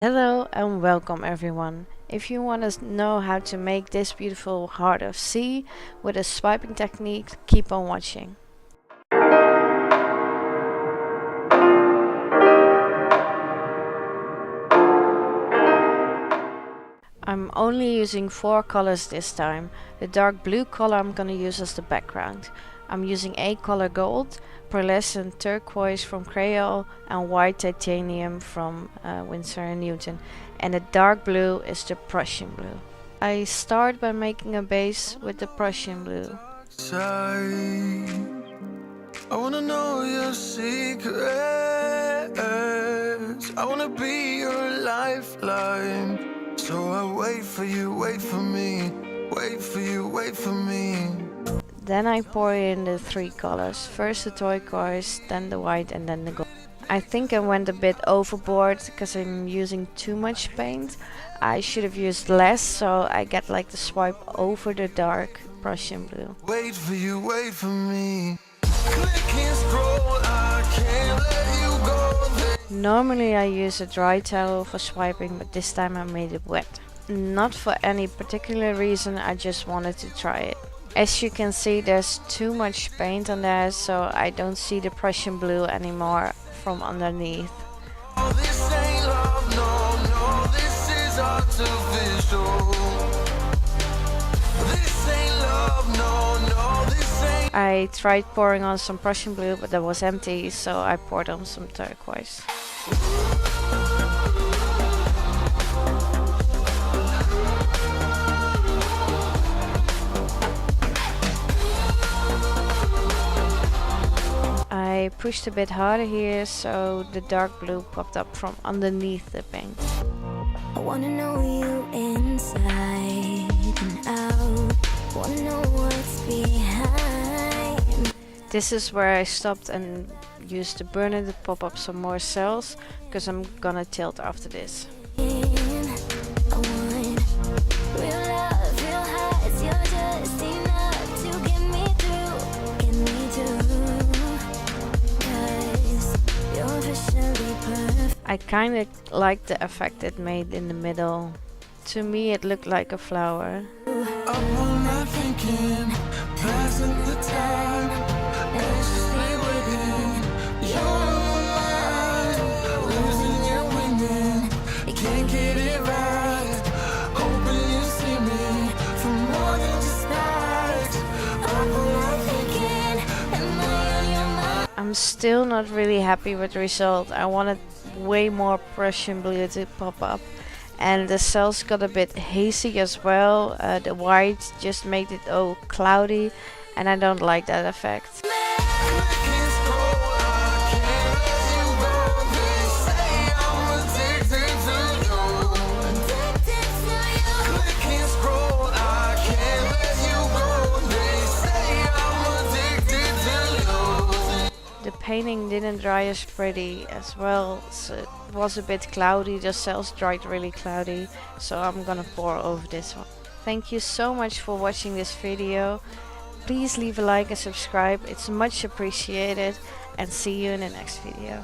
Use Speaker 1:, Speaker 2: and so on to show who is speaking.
Speaker 1: Hello and welcome everyone. If you want to know how to make this beautiful heart of sea with a swiping technique, keep on watching. I'm only using 4 colors this time. The dark blue color I'm gonna use as the background. I'm using A color gold, pearlescent turquoise from Creall and white titanium from Winsor Newton. And the dark blue is the Prussian blue. I start by making a base with the Prussian blue.
Speaker 2: I wanna know your secrets. I wanna be your lifeline. So I wait for you, wait for me. Wait for you, wait for me.
Speaker 1: Then I pour in the 3 colors. First the turquoise, then the white and then the gold. I think I went a bit overboard because I'm using too much paint. I should have used less, so I get like the swipe over the dark Prussian blue.
Speaker 2: Wait for you, wait for me. Click and scroll, I can't let you go.
Speaker 1: Normally I use a dry towel for swiping, but this time I made it wet. Not for any particular reason, I just wanted to try it. As you can see, there's too much paint on there, so I don't see the Prussian blue anymore from underneath.
Speaker 2: Oh, this ain't love, no, this is artificial. This ain't love, no, this ain't.
Speaker 1: I tried pouring on some Prussian blue, but that was empty, so I poured on some turquoise. I pushed a bit harder here, so the dark blue popped up from underneath the paint.
Speaker 3: I wanna know you inside and out. Wanna know what's behind.
Speaker 1: This is where I stopped and used the burner to pop up some more cells, because I'm gonna tilt after this.
Speaker 3: I want real love, real highs. You're just enough to get me through. 'Cause you're officially perfect.
Speaker 1: I kinda liked the effect it made in the middle. To me it looked like a flower.
Speaker 2: Up all night thinking, passing the time, anxiously waiting. You're mine, losing and winning. You can't get it right. Hoping you see me for more than just that. Up all night thinking, am I on your mind?
Speaker 1: I'm still not really happy with the result. I wanted way more Prussian blue to pop up. And the cells got a bit hazy as well. The white just made it all cloudy, and I don't like that effect. The painting didn't dry as pretty as well, so it was a bit cloudy. The cells dried really cloudy, so I'm gonna pour over this one. Thank you so much for watching this video. Please leave a like and subscribe, it's much appreciated, and see you in the next video.